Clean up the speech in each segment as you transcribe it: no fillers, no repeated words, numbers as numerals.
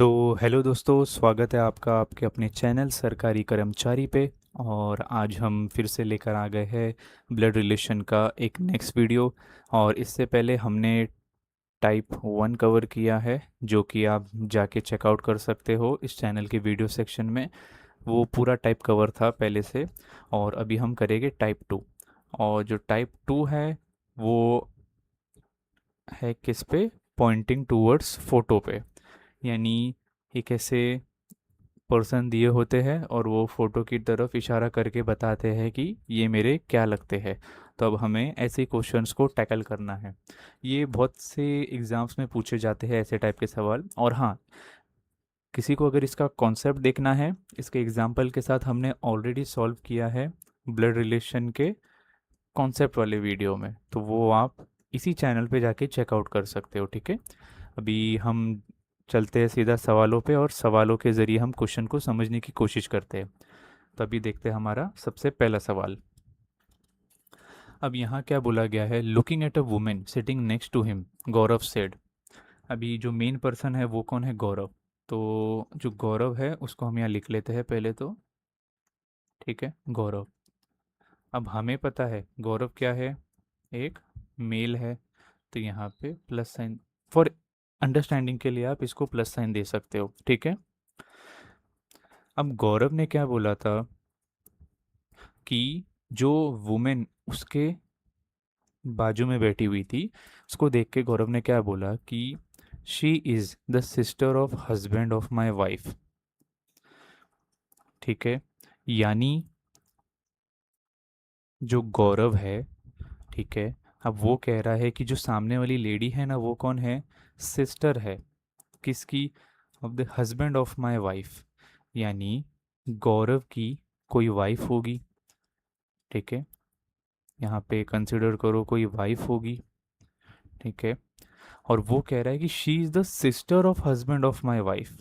तो हेलो दोस्तों, स्वागत है आपका आपके अपने चैनल सरकारी कर्मचारी पे। और आज हम फिर से लेकर आ गए हैं ब्लड रिलेशन का एक नेक्स्ट वीडियो। और इससे पहले हमने टाइप 1 कवर किया है, जो कि आप जाके चेकआउट कर सकते हो इस चैनल के वीडियो सेक्शन में। वो पूरा टाइप कवर था पहले से। और अभी हम करेंगे टाइप 2। और जो टाइप 2 है वो है किस पे? पॉइंटिंग टूवर्ड्स फोटो पे। यानी एक ऐसे पर्सन दिए होते हैं और वो फोटो की तरफ इशारा करके बताते हैं कि ये मेरे क्या लगते हैं। तो अब हमें ऐसे क्वेश्चंस को टैकल करना है। ये बहुत से एग्जाम्स में पूछे जाते हैं ऐसे टाइप के सवाल। और हाँ, किसी को अगर इसका कॉन्सेप्ट देखना है, इसके एग्जाम्पल के साथ हमने ऑलरेडी सॉल्व किया है ब्लड रिलेशन के कॉन्सेप्ट वाले वीडियो में, तो वो आप इसी चैनल पे जाके चेकआउट कर सकते हो। ठीक है, अभी हम चलते हैं सीधा सवालों पे और सवालों के ज़रिए हम क्वेश्चन को समझने की कोशिश करते हैं। तो अभी देखते हैं हमारा सबसे पहला सवाल। अब यहाँ क्या बोला गया है? Looking at a women sitting next to him, Gaurav said. अभी जो मेन पर्सन है वो कौन है? गौरव। तो जो गौरव है उसको हम यहाँ लिख लेते हैं पहले तो। ठीक है, गौरव। अब हमें पता है गौरव क्या है, एक मेल है। तो यहाँ पे प्लस साइन, फॉर अंडरस्टैंडिंग के लिए आप इसको प्लस साइन दे सकते हो। ठीक है, अब गौरव ने क्या बोला था कि जो वुमेन उसके बाजू में बैठी हुई थी, उसको देख के गौरव ने क्या बोला कि she is the sister of husband of my wife. ठीक है, यानी जो गौरव है, ठीक है, अब वो कह रहा है कि जो सामने वाली लेडी है ना, वो कौन है? सिस्टर है। किसकी? Of the husband of my wife. यानी गौरव की कोई वाइफ होगी। ठीक है, यहाँ पे कंसिडर करो कोई वाइफ होगी। ठीक है, और वो कह रहा है कि she is the sister of husband of my wife.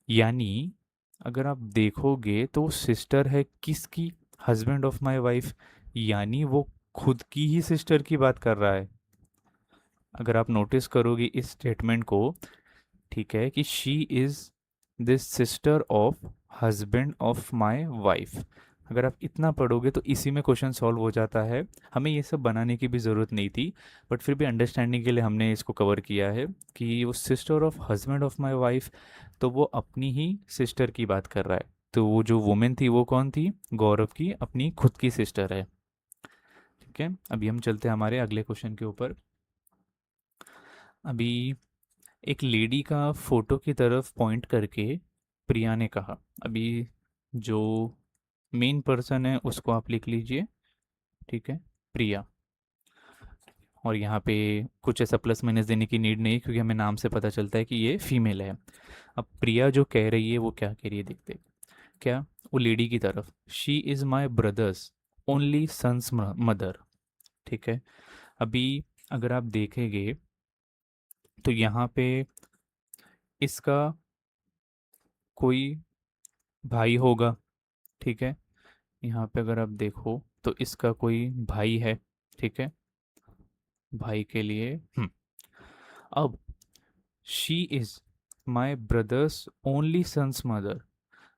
यानी अगर आप देखोगे तो सिस्टर है किसकी? Husband of my wife. यानी वो खुद की ही सिस्टर की बात कर रहा है। अगर आप नोटिस करोगे इस स्टेटमेंट को, ठीक है, कि she is this sister of husband of my wife. अगर आप इतना पढ़ोगे तो इसी में क्वेश्चन सॉल्व हो जाता है। हमें ये सब बनाने की भी ज़रूरत नहीं थी, बट फिर भी अंडरस्टैंडिंग के लिए हमने इसको कवर किया है कि वो sister of husband of my wife, तो वो अपनी ही सिस्टर की बात कर रहा है। तो वो जो वुमेन थी वो कौन थी? गौरव की अपनी खुद की सिस्टर है। ठीक है, अभी हम चलते हैं हमारे अगले क्वेश्चन के ऊपर। अभी एक लेडी का फोटो की तरफ पॉइंट करके प्रिया ने कहा। अभी जो मेन पर्सन है उसको आप लिख लीजिए। ठीक है, प्रिया। और यहाँ पे कुछ ऐसा प्लस माइनस देने की नीड नहीं, क्योंकि हमें नाम से पता चलता है कि ये फीमेल है। अब प्रिया जो कह रही है वो क्या कह रही है, देखते हैं। क्या? वो लेडी की तरफ, she is my brother's only son's mother. ठीक है, अभी अगर आप देखेंगे तो यहाँ पे इसका कोई भाई होगा। ठीक है, यहाँ पे अगर आप देखो तो इसका कोई भाई है। ठीक है, भाई के लिए अब she is my brother's only son's mother.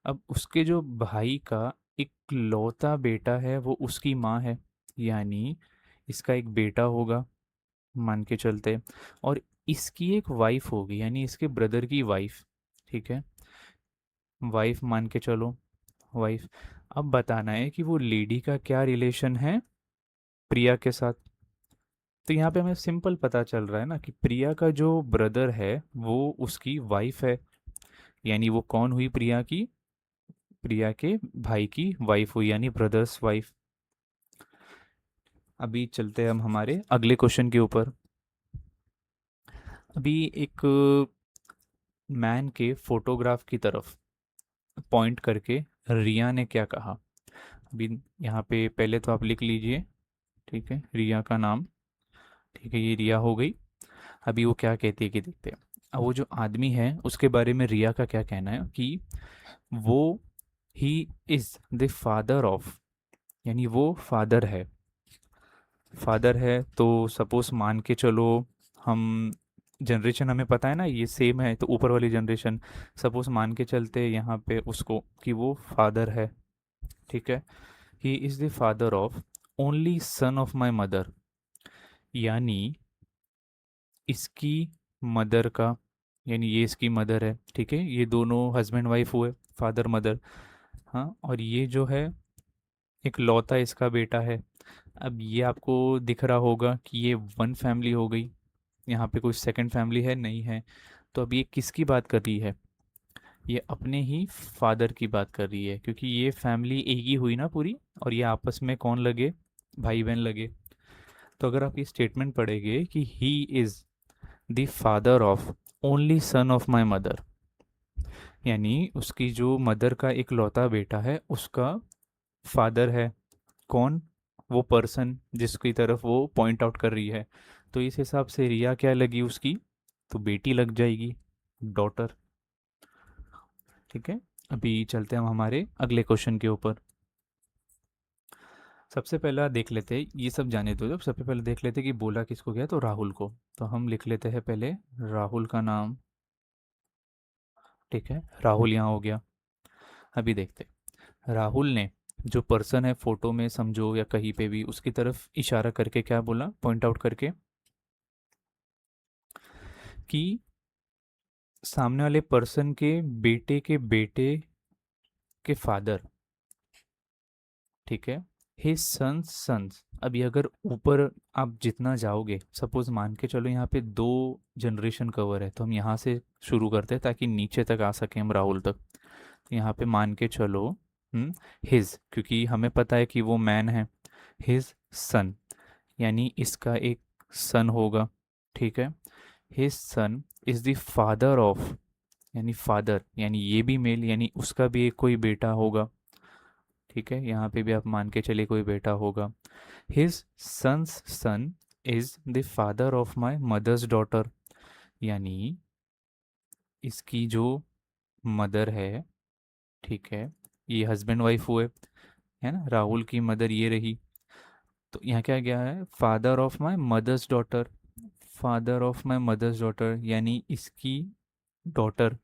अब उसके जो भाई का इकलौता बेटा है वो उसकी माँ है। यानी इसका एक बेटा होगा, मान के चलते। और इसकी एक वाइफ होगी, यानी इसके ब्रदर की वाइफ। ठीक है, वाइफ मान के चलो, वाइफ। अब बताना है कि वो लेडी का क्या रिलेशन है प्रिया के साथ। तो यहाँ पे हमें सिंपल पता चल रहा है ना कि प्रिया का जो ब्रदर है वो उसकी वाइफ है। यानी वो कौन हुई? प्रिया की, प्रिया के भाई की वाइफ हुई, यानी ब्रदर्स वाइफ। अभी चलते हैं हम हमारे अगले क्वेश्चन के ऊपर। अभी एक मैन के फोटोग्राफ की तरफ पॉइंट करके रिया ने क्या कहा? अभी यहाँ पे पहले तो आप लिख लीजिए। ठीक है, रिया का नाम। ठीक है, ये रिया हो गई। अभी वो क्या कहती है कि देखते हैं। अब वो जो आदमी है उसके बारे में रिया का क्या कहना है कि वो he is the father of, यानी वो फादर है। फादर है तो सपोज मान के चलो हम जनरेशन हमें पता है ना, ये सेम है, तो ऊपर वाली जनरेशन सपोज मान के चलते यहाँ पे उसको कि वो फादर है, ठीक है। He is the father of only son of my mother, यानी इसकी मदर का, यानी ये इसकी मदर है, ठीक है, ये दोनों हस्बैंड वाइफ हुए, फादर मदर। हाँ, और ये जो है एक लौता इसका बेटा है। अब ये आपको दिख रहा होगा कि ये वन फैमिली हो गई, यहाँ पे कोई सेकंड फैमिली है नहीं है। तो अब ये किसकी बात कर रही है? ये अपने ही फादर की बात कर रही है, क्योंकि ये फैमिली एक ही हुई ना पूरी, और ये आपस में कौन लगे? भाई बहन लगे। तो अगर आप ये स्टेटमेंट पढ़ेंगे कि he is the father of only son of my mother, यानी उसकी जो मदर का एक लौता बेटा है उसका फादर है कौन? वो पर्सन जिसकी तरफ वो पॉइंट आउट कर रही है। तो इस हिसाब से रिया क्या लगी उसकी? तो बेटी लग जाएगी, डॉटर। ठीक है, अभी चलते हैं हम हमारे अगले क्वेश्चन के ऊपर। सबसे पहला देख लेते हैं, ये सब जाने दो, जब सबसे पहले देख लेते हैं कि बोला किसको गया, तो राहुल को। तो हम लिख लेते हैं पहले राहुल का नाम, ठीक है, राहुल यहाँ हो गया। अभी देखते हैं राहुल ने जो पर्सन है फोटो में समझो या कहीं पे भी, उसकी तरफ इशारा करके क्या बोला, पॉइंट आउट करके कि सामने वाले पर्सन के बेटे के फादर, ठीक है, हिज सन्स सन्स। अभी अगर ऊपर आप जितना जाओगे, सपोज मान के चलो यहाँ पे दो जनरेशन कवर है, तो हम यहाँ से शुरू करते हैं ताकि नीचे तक आ सके हम राहुल तक। तो यहाँ पे मान के चलो हिज, क्योंकि हमें पता है कि वो मैन है। हिज सन, यानी इसका एक सन होगा, ठीक है। His son is the father of, यानी फादर यानी ये भी मेल, यानी उसका भी एक कोई बेटा होगा, ठीक है, यहाँ पे भी आप मान के चलिए कोई बेटा होगा। His son's son is the father of my mother's daughter, यानी इसकी जो मदर है, ठीक है, ये हस्बैंड वाइफ हुए, है ना, राहुल की मदर ये रही। तो यहाँ क्या गया है, father of my mother's daughter, father of my mother's daughter, यानी इसकी डॉटर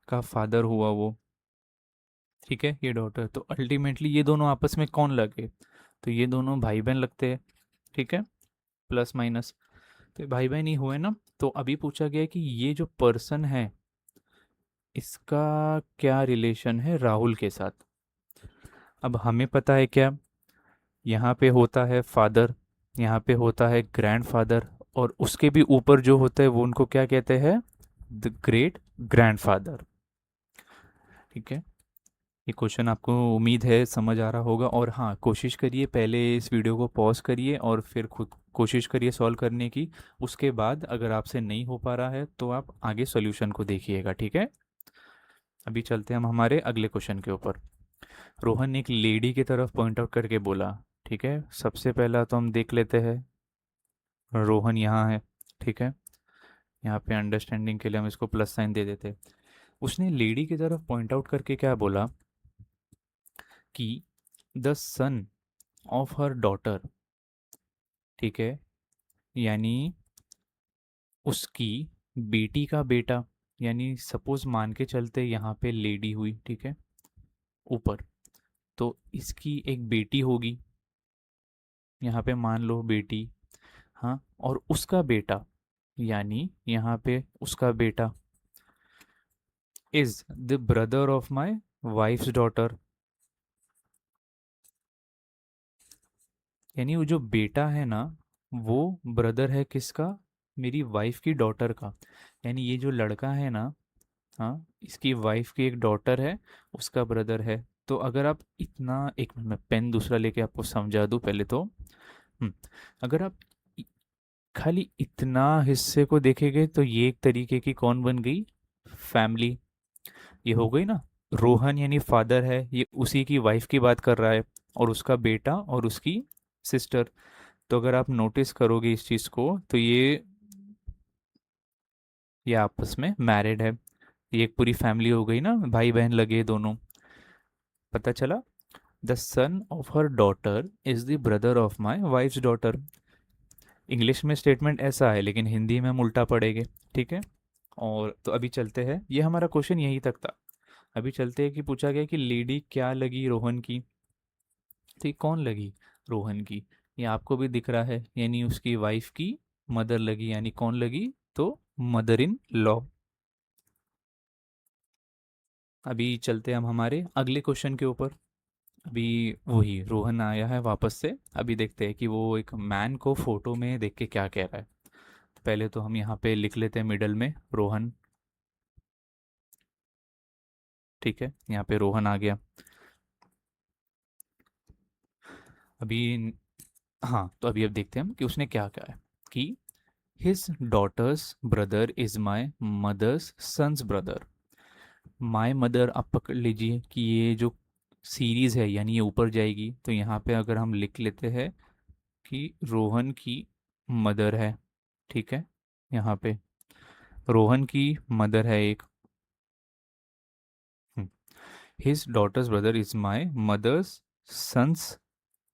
का फादर हुआ वो, ठीक है, ये डॉटर। तो अल्टीमेटली ये दोनों आपस में कौन लगे? तो ये दोनों भाई बहन लगते हैं, ठीक है, प्लस माइनस। तो ये भाई बहन ही हुए ना। तो अभी पूछा गया है कि ये जो पर्सन है इसका क्या रिलेशन है राहुल के साथ। अब हमें पता है क्या, यहाँ पे होता है फादर, यहाँ पे होता है ग्रैंडफादर, और उसके भी ऊपर जो होता है वो उनको क्या कहते हैं, द ग्रेट ग्रैंडफादर, ठीक है। ये क्वेश्चन आपको उम्मीद है समझ आ रहा होगा, और हाँ, कोशिश करिए पहले इस वीडियो को पॉज करिए और फिर खुद कोशिश करिए सॉल्व करने की। उसके बाद अगर आपसे नहीं हो पा रहा है तो आप आगे सॉल्यूशन को देखिएगा, ठीक है। अभी चलते हैं हम हमारे अगले क्वेश्चन के ऊपर। रोहन ने एक लेडी की तरफ पॉइंट आउट करके बोला, ठीक है, सबसे पहला तो हम देख लेते हैं रोहन यहाँ है, ठीक है, यहाँ पे अंडरस्टैंडिंग के लिए हम इसको प्लस साइन दे देते। उसने लेडी की तरफ पॉइंट आउट करके क्या बोला कि the son of her daughter, ठीक है, यानी उसकी बेटी का बेटा, यानी सपोज मान के चलते यहाँ पे लेडी हुई, ठीक है, ऊपर, तो इसकी एक बेटी होगी, यहाँ पे मान लो बेटी, हाँ, और उसका बेटा, यानी यहाँ पे उसका बेटा is the brother of my wife's daughter, यानी वो जो बेटा है ना, वो ब्रदर है किसका, मेरी वाइफ की डॉटर का। यानी ये जो लड़का है ना, हाँ, इसकी वाइफ की एक डॉटर है, उसका ब्रदर है। तो अगर आप इतना, एक मिनट में पेन दूसरा लेके आपको समझा दूँ पहले तो। हम्म, अगर आप इ- खाली इतना हिस्से को देखेंगे तो ये एक तरीके की कौन बन गई, फैमिली, ये हो गई ना। रोहन यानी फादर है, ये उसी की वाइफ की बात कर रहा है, और उसका बेटा और उसकी सिस्टर। तो अगर आप नोटिस करोगे इस चीज़ को, तो ये आपस में मैरिड है, ये एक पूरी फैमिली हो गई ना, भाई बहन लगे दोनों। पता चला, the son of her daughter is the brother of my wife's daughter. English में स्टेटमेंट ऐसा है लेकिन हिंदी में हम उल्टा पढ़ेंगे। ठीक है। और तो अभी चलते हैं, ये हमारा क्वेश्चन यहीं तक था। अभी चलते हैं कि पूछा गया कि लेडी क्या लगी रोहन की। तो ये कौन लगी? रोहन की। ये आपको भी दिख रहा है, यानी उसकी वाइफ की मदर लगी, यानी कौन लगी? तो मदर इन लॉ। अभी चलते हैं हम हमारे अगले क्वेश्चन के ऊपर। अभी वही रोहन आया है वापस से। अभी देखते हैं कि वो एक मैन को फोटो में देख के क्या कह रहा है। तो पहले तो हम यहाँ पे लिख लेते हैं मिडल में रोहन। ठीक है, यहाँ पे रोहन आ गया। अभी हाँ, तो अभी अब देखते हैं हम कि उसने क्या कहा है कि his daughter's brother is my mother's son's brother. My mother आप पकड़ लीजिए कि ये जो सीरीज है यानी ये ऊपर जाएगी, तो यहाँ पे अगर हम लिख लेते हैं कि रोहन की मदर है। ठीक है, यहाँ पे रोहन की मदर है एक। His daughter's brother is my mother's son's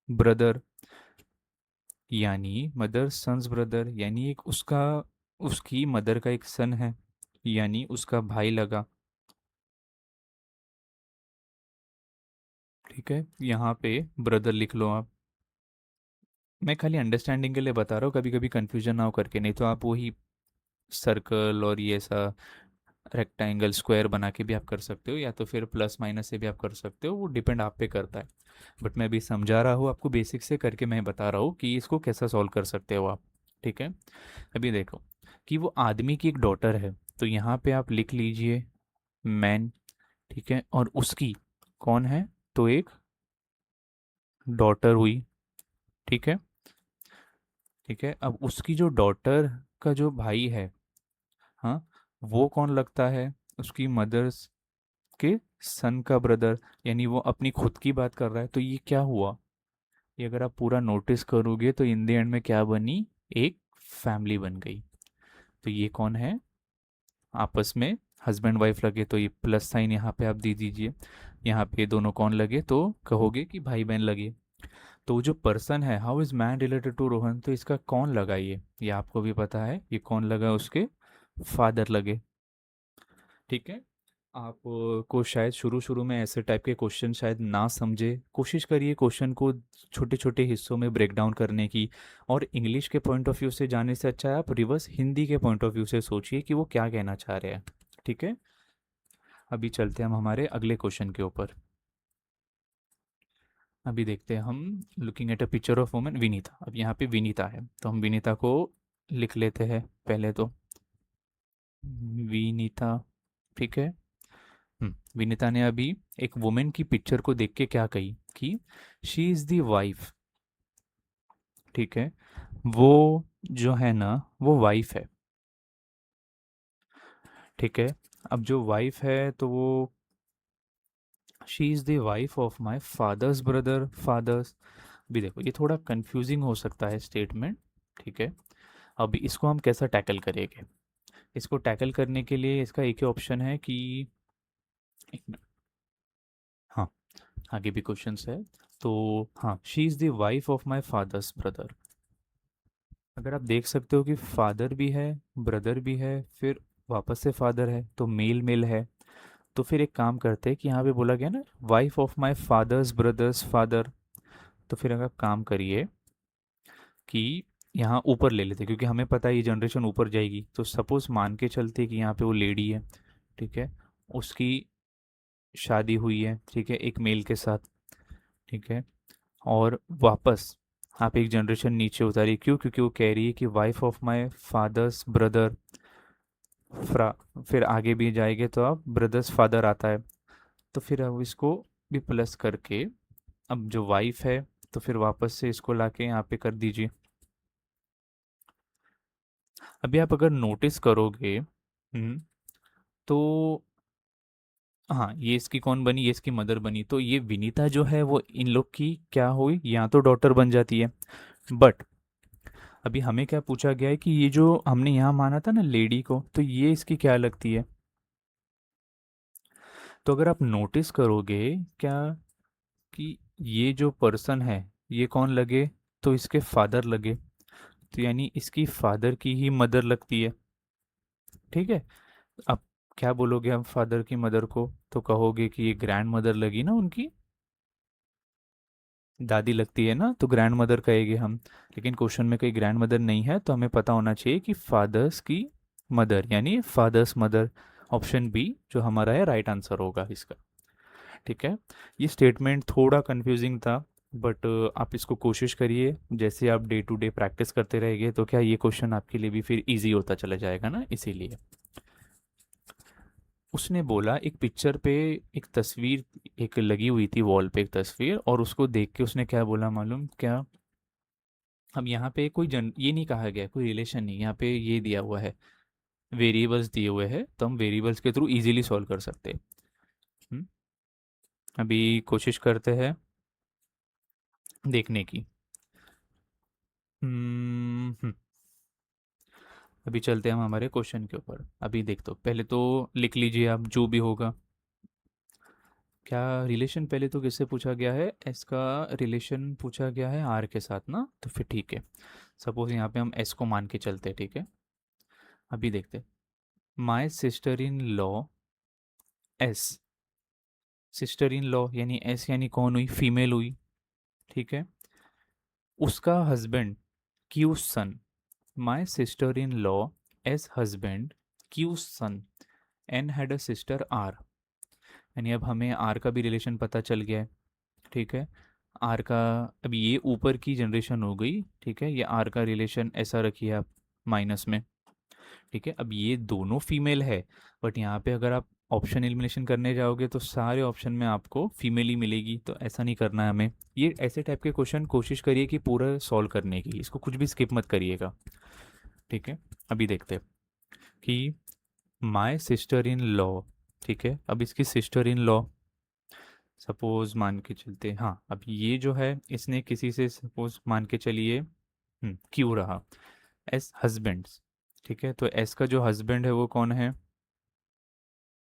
brother, यानी मदर सन्स ब्रदर यानी एक उसका, उसकी मदर का एक सन है, यानी उसका भाई लगा। ठीक है, यहाँ पे ब्रदर लिख लो आप। मैं खाली अंडरस्टैंडिंग के लिए बता रहा हूँ, कभी कभी कंफ्यूजन ना हो करके, नहीं तो आप वही सर्कल और ये सा रेक्टेंगल स्क्वायर बना के भी आप कर सकते हो, या तो फिर प्लस माइनस से भी आप कर सकते हो, वो डिपेंड आप पे करता है। बट मैं अभी समझा रहा हूँ आपको, बेसिक से करके मैं बता रहा हूँ कि इसको कैसा सॉल्व कर सकते हो आप। ठीक है, अभी देखो कि वो आदमी की एक डॉटर है, तो यहाँ पे आप लिख लीजिए मैन। ठीक है, और उसकी कौन है? तो एक डॉटर हुई। ठीक है। ठीक है, अब उसकी जो डॉटर का जो भाई है, हाँ, वो कौन लगता है? उसकी मदर्स के सन का ब्रदर, यानी वो अपनी खुद की बात कर रहा है। तो ये क्या हुआ? ये अगर आप पूरा नोटिस करोगे तो इन द एंड में क्या बनी? एक फैमिली बन गई। तो ये कौन है? आपस में हस्बैंड वाइफ लगे, तो ये प्लस साइन यहाँ पे आप दे दीजिए। यहाँ पे दोनों कौन लगे? तो कहोगे कि भाई बहन लगे। तो जो पर्सन है, how is man related to Rohan, तो इसका कौन लगा? ये आपको भी पता है, ये कौन लगा? उसके फादर लगे। ठीक है। आप को शायद शुरू शुरू में ऐसे टाइप के क्वेश्चन शायद ना समझे, कोशिश करिए क्वेश्चन को छोटे छोटे हिस्सों में ब्रेक डाउन करने की। और इंग्लिश के पॉइंट ऑफ व्यू से जाने से अच्छा है आप रिवर्स हिंदी के पॉइंट ऑफ व्यू से सोचिए कि वो क्या कहना चाह रहे हैं। ठीक है, अभी चलते हैं हम हमारे अगले क्वेश्चन के ऊपर। अभी देखते हैं हम, looking at a picture of woman Vinita. अब यहाँ पे विनीता है, तो हम विनीता को लिख लेते हैं पहले तो विनीता। ठीक है। विनीता ने अभी एक वुमेन की पिक्चर को देख के क्या कही कि शी इज़ दी वाइफ। ठीक है, वो जो है ना, वो वाइफ है। ठीक है, अब जो वाइफ है तो वो she is the wife of my father's brother father's. भी देखो ये थोड़ा कंफ्यूजिंग हो सकता है स्टेटमेंट। ठीक है, अभी इसको हम कैसा टैकल करेंगे? इसको टैकल करने के लिए इसका एक ही ऑप्शन है कि एक मिनट, हाँ, आगे भी क्वेश्चंस है। तो हाँ, she is the wife of my father's brother. अगर आप देख सकते हो कि फादर भी है, ब्रदर भी है, फिर वापस से फादर है, तो मेल मेल है। तो फिर एक काम करते हैं कि यहाँ पे बोला गया ना wife of my fathers brothers father. तो फिर अगर आप काम करिए कि यहाँ ऊपर ले लेते, क्योंकि हमें पता है ये जनरेशन ऊपर जाएगी, तो सपोज मान के चलते कि यहाँ पे वो लेडी है। ठीक है, उसकी शादी हुई है, ठीक है, एक मेल के साथ। ठीक है, और वापस आप एक जनरेशन नीचे उतारिए, क्यों? क्योंकि वो कह रही है कि wife of my father's brother फ्रा, फिर आगे भी जाएंगे तो अब ब्रदर्स फादर आता है। तो फिर अब इसको भी प्लस करके, अब जो वाइफ है, तो फिर वापस से इसको लाके यहाँ पे कर दीजिए। अभी आप अगर नोटिस करोगे, तो हाँ, ये इसकी कौन बनी? ये इसकी मदर बनी, तो ये विनीता जो है वो इन लोग की क्या हुई? यहाँ तो डॉटर बन जाती है। बट अभी हमें क्या पूछा गया है कि ये जो हमने यहाँ माना था ना लेडी को, तो ये इसकी क्या लगती है? तो अगर आप नोटिस करोगे क्या कि ये जो पर्सन है, ये कौन लगे? तो इसके फादर लगे। तो यानी इसकी फादर की ही मदर लगती है। ठीक है। अब क्या बोलोगे हम फादर की मदर को, तो कहोगे कि ये ग्रैंड मदर लगी ना उनकी, दादी लगती है ना, तो ग्रैंड मदर कहेंगे हम। लेकिन क्वेश्चन में कहीं ग्रैंड मदर नहीं है, तो हमें पता होना चाहिए कि फादर्स की मदर यानी फादर्स मदर। ऑप्शन बी जो हमारा है राइट आंसर होगा इसका। ठीक है। ये स्टेटमेंट थोड़ा कंफ्यूजिंग था, बट आप इसको कोशिश करिए, जैसे आप डे टू डे प्रैक्टिस करते रहेंगे तो क्या ये क्वेश्चन आपके लिए भी फिर इजी होता चला जाएगा ना, इसीलिए। उसने बोला एक पिक्चर पे एक तस्वीर, एक लगी हुई थी वॉल पे एक तस्वीर, और उसको देख के उसने क्या बोला मालूम क्या? अब यहाँ पे कोई ये नहीं कहा गया, कोई रिलेशन नहीं, यहाँ पे ये दिया हुआ है, वेरिएबल्स दिए हुए हैं, तो हम वेरिएबल्स के थ्रू इजीली सॉल्व कर सकते हैं। हम्म, अभी कोशिश करते हैं देखने की। हम्म, अभी चलते हैं हम हमारे क्वेश्चन के ऊपर। अभी देख, तो पहले तो लिख लीजिए आप जो भी होगा। क्या रिलेशन पहले तो किससे पूछा गया है? एस का रिलेशन पूछा गया है आर के साथ ना, तो फिर ठीक है। सपोज यहाँ पे हम एस को मान के चलते हैं, ठीक है। अभी देखते, my sister in law S, sister in law यानी एस यानी कौन हुई? फीमेल हुई। ठीक है। उसका husband Q son, my sister in law S husband Q son N had a sister R. यानी अब हमें आर का भी रिलेशन पता चल गया है। ठीक है। आर का, अब ये ऊपर की जनरेशन हो गई, ठीक है, ये आर का रिलेशन ऐसा रखिए आप माइनस में। ठीक है। अब ये दोनों फीमेल है, बट यहाँ पे अगर आप ऑप्शन एलिमिनेशन करने जाओगे तो सारे ऑप्शन में आपको फीमेल ही मिलेगी, तो ऐसा नहीं करना है हमें। ये ऐसे टाइप के क्वेश्चन कोशिश करिए कि पूरा सॉल्व करने की, इसको कुछ भी स्किप मत करिएगा। ठीक है। अभी देखते हैं कि माई सिस्टर इन लॉ, ठीक है, अब इसकी सिस्टर इन लॉ सपोज मान के चलते हैं, हाँ, अब ये जो है इसने किसी से सपोज मान के चलिए, क्यों रहा एस हस्बैंड्स। ठीक है। तो एस का जो हस्बैंड है वो कौन है?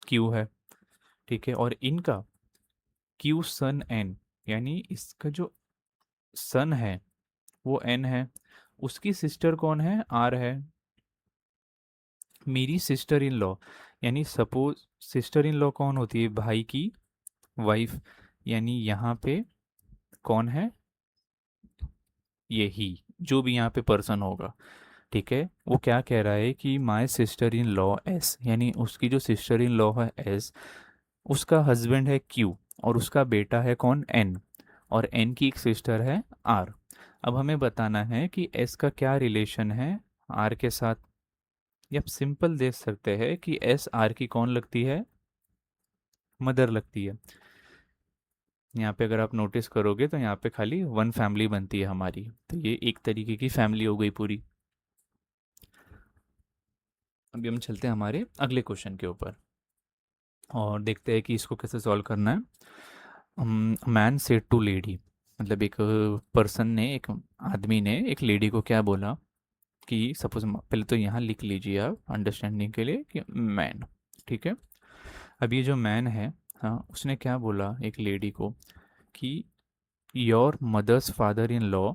क्यू है। ठीक है। और इनका क्यू सन एन, यानी इसका जो सन है वो एन है। उसकी सिस्टर कौन है? आर है। मेरी सिस्टर इन लॉ, यानी सपोज सिस्टर इन लॉ कौन होती है? भाई की वाइफ। यानी यहाँ पे कौन है? यही, जो भी यहाँ पे पर्सन होगा। ठीक है। वो क्या कह रहा है कि माई सिस्टर इन लॉ एस, यानी उसकी जो सिस्टर इन लॉ है एस, उसका हस्बैंड है क्यू, और उसका बेटा है कौन? एन, और एन की एक सिस्टर है आर। अब हमें बताना है कि एस का क्या रिलेशन है आर के साथ। ये आप सिंपल देख सकते हैं कि एस आर की कौन लगती है? मदर लगती है। यहाँ पे अगर आप नोटिस करोगे तो यहाँ पे खाली वन फैमिली बनती है हमारी, तो ये एक तरीके की फैमिली हो गई पूरी। अभी हम चलते हैं हमारे अगले क्वेश्चन के ऊपर और देखते हैं कि इसको कैसे सॉल्व करना है। मैन सेड टू लेडी, मतलब एक पर्सन ने, एक आदमी ने एक लेडी को क्या बोला कि सपोज, पहले तो यहाँ लिख लीजिए आप अंडरस्टैंडिंग के लिए कि मैन। ठीक है। अब ये जो मैन है, हाँ, उसने क्या बोला एक लेडी को कि your mother's father in law,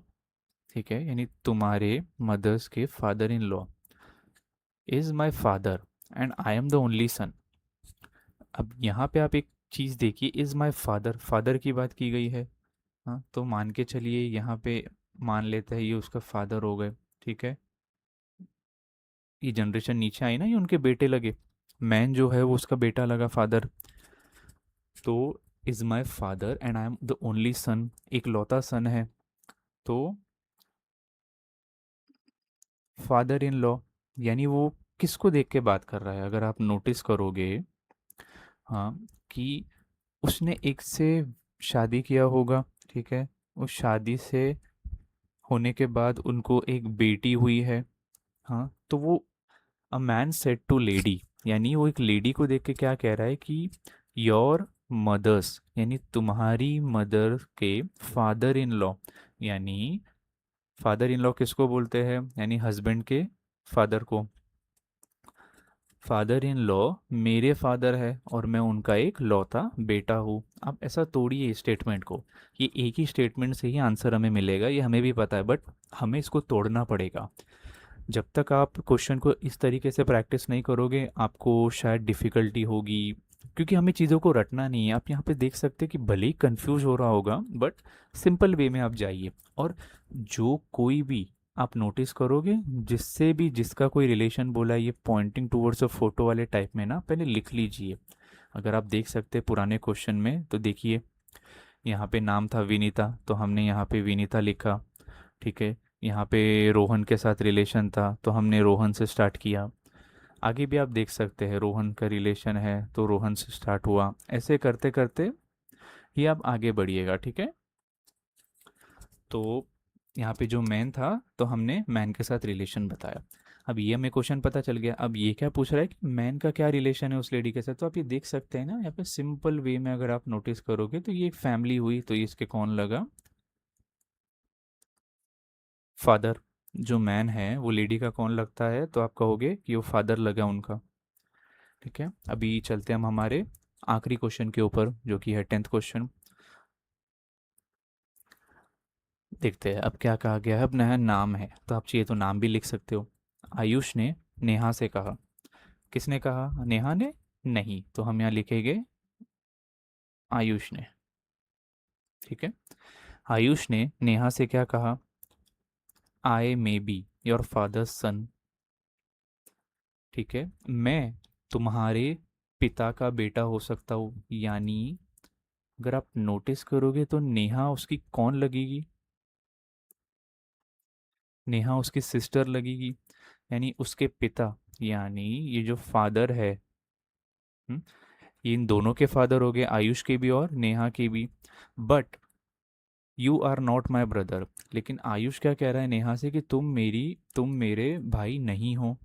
ठीक है, यानी तुम्हारे मदर्स के father in law is my father and I am the only son. अब यहाँ पे आप एक चीज़ देखिए, इज माई फादर, फादर की बात की गई है। हाँ, तो मान के चलिए यहाँ पे मान लेते हैं ये उसका फादर हो गए। ठीक है। ये जनरेशन नीचे आई ना, ये उनके बेटे लगे, मैन जो है वो उसका बेटा लगा फादर। तो is my father and I am the only सन, एक लौता सन है, तो फादर इन लॉ, यानी वो किसको देख के बात कर रहा है? अगर आप नोटिस करोगे, हाँ, कि उसने एक से शादी किया होगा। ठीक है। उस शादी से होने के बाद उनको एक बेटी हुई है। हाँ, तो वो a man said to lady, यानी वो एक लेडी को देख के क्या कह रहा है कि योर मदर्स, यानी तुम्हारी मदर के फादर इन लॉ, यानी फादर इन लॉ किसको बोलते हैं? यानी हस्बैंड के फादर को। फादर इन लॉ मेरे फादर है और मैं उनका एक लौता बेटा हूँ। आप ऐसा तोड़िए स्टेटमेंट को। ये एक ही स्टेटमेंट से ही आंसर हमें मिलेगा, ये हमें भी पता है, बट हमें इसको तोड़ना पड़ेगा। जब तक आप क्वेश्चन को इस तरीके से प्रैक्टिस नहीं करोगे आपको शायद डिफ़िकल्टी होगी, क्योंकि हमें चीज़ों को रटना नहीं है। आप यहाँ पे देख सकते हैं कि भले ही कंफ्यूज हो रहा होगा बट सिंपल वे में आप जाइए। और जो कोई भी आप नोटिस करोगे जिससे भी जिसका कोई रिलेशन बोला है, ये पॉइंटिंग टूवर्ड्स अ फोटो वाले टाइप में ना पहले लिख लीजिए। अगर आप देख सकते हैं पुराने क्वेश्चन में तो देखिए, यहाँ पे नाम था विनीता तो हमने यहाँ पे विनीता लिखा। ठीक है, यहाँ पे रोहन के साथ रिलेशन था तो हमने रोहन से स्टार्ट किया। आगे भी आप देख सकते हैं रोहन का रिलेशन है तो रोहन से स्टार्ट हुआ। ऐसे करते करते ही आप आगे बढ़िएगा। ठीक है, तो यहाँ पे जो मैन था तो हमने मैन के साथ रिलेशन बताया। अब ये हमें क्वेश्चन पता चल गया। अब ये क्या पूछ रहा है कि मैन का क्या रिलेशन है उस लेडी के साथ, तो आप ये देख सकते हैं ना यहाँ पे सिंपल वे में अगर आप नोटिस करोगे तो ये एक फैमिली हुई, तो ये इसके कौन लगा, फादर। जो मैन है वो लेडी का कौन लगता है, तो आप कहोगे कि वो फादर लगा उनका। ठीक है, अभी चलते हैं हम हमारे आखिरी क्वेश्चन के ऊपर जो कि है 10th क्वेश्चन। देखते हैं अब क्या कहा गया है। अब नया नाम है तो आप चाहिए तो नाम भी लिख सकते हो। आयुष ने नेहा से कहा। किसने कहा, नेहा ने? नहीं, तो हम यहाँ लिखेंगे आयुष ने। ठीक है, आयुष ने नेहा से क्या कहा, आई मे बी योर फादर्स सन। ठीक है, मैं तुम्हारे पिता का बेटा हो सकता हूँ, यानी अगर आप नोटिस करोगे तो नेहा उसकी कौन लगेगी, नेहा उसकी सिस्टर लगेगी, यानी उसके पिता, यानी ये जो फादर है, हम्म, ये इन दोनों के फादर हो गए, आयुष के भी और नेहा के भी। But you are not my brother. लेकिन आयुष क्या कह रहा है नेहा से कि तुम मेरे भाई नहीं हो।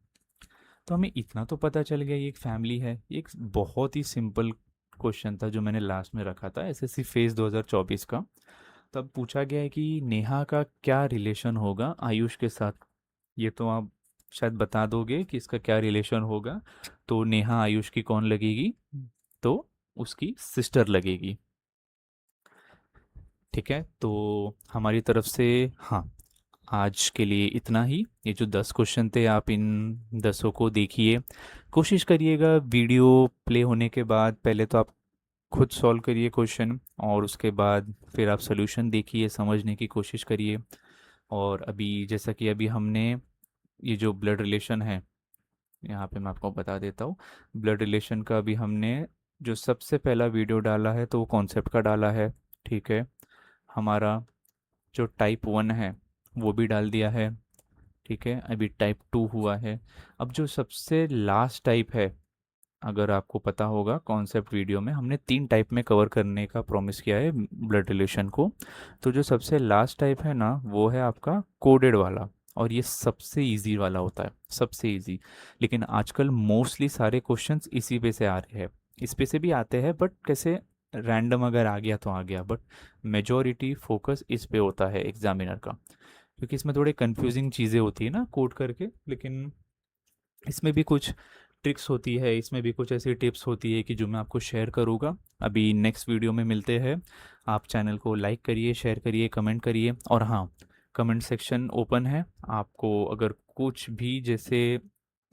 तो हमें इतना तो पता चल गया ये एक फैमिली है। ये एक बहुत ही सिंपल क्वेश्चन था जो मैंने लास्ट में रखा था एसएससी फेज 2024 का। तब पूछा गया है कि नेहा का क्या रिलेशन होगा आयुष के साथ। ये तो आप शायद बता दोगे कि इसका क्या रिलेशन होगा। तो नेहा आयुष की कौन लगेगी, तो उसकी सिस्टर लगेगी। ठीक है, तो हमारी तरफ से हाँ, आज के लिए इतना ही। ये जो 10 क्वेश्चन थे आप इन 10 को देखिए, कोशिश करिएगा वीडियो प्ले होने के बाद पहले तो आप खुद सॉल्व करिए क्वेश्चन, और उसके बाद फिर आप सोल्यूशन देखिए, समझने की कोशिश करिए। और अभी जैसा कि अभी हमने ये जो ब्लड रिलेशन है, यहाँ पे मैं आपको बता देता हूँ। ब्लड रिलेशन का अभी हमने जो सबसे पहला वीडियो डाला है तो वो कॉन्सेप्ट का डाला है। ठीक है, हमारा जो टाइप 1 है वो भी डाल दिया है। ठीक है, अभी टाइप 2 हुआ है। अब जो सबसे लास्ट टाइप है, अगर आपको पता होगा कॉन्सेप्ट वीडियो में हमने 3 टाइप में कवर करने का प्रॉमिस किया है ब्लड रिलेशन को। तो जो सबसे लास्ट टाइप है ना वो है आपका कोडेड वाला, और ये सबसे इजी वाला होता है, सबसे इजी। लेकिन आजकल मोस्टली सारे क्वेश्चंस इसी पे से आ रहे हैं। इस पे से भी आते हैं बट कैसे रैंडम अगर आ गया तो आ गया, बट मेजोरिटी फोकस इस पे होता है एग्जामिनर का, क्योंकि इसमें थोड़े कंफ्यूजिंग चीज़ें होती है ना कोड करके। लेकिन इसमें भी कुछ ट्रिक्स होती है, इसमें भी कुछ ऐसी टिप्स होती है कि जो मैं आपको शेयर करूँगा। अभी नेक्स्ट वीडियो में मिलते हैं। आप चैनल को लाइक करिए, शेयर करिए, कमेंट करिए, और हाँ, कमेंट सेक्शन ओपन है। आपको अगर कुछ भी जैसे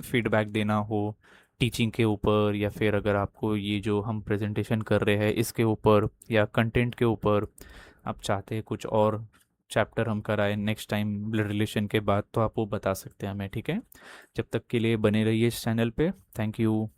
फीडबैक देना हो टीचिंग के ऊपर, या फिर अगर आपको ये जो हम प्रेजेंटेशन कर रहे हैं इसके ऊपर या कंटेंट के ऊपर आप चाहते हैं कुछ और चैप्टर हम कराएं नेक्स्ट टाइम ब्लड रिलेशन के बाद, तो आप वो बता सकते हैं हमें। ठीक है, जब तक के लिए बने रहिए इस चैनल पे। Thank you.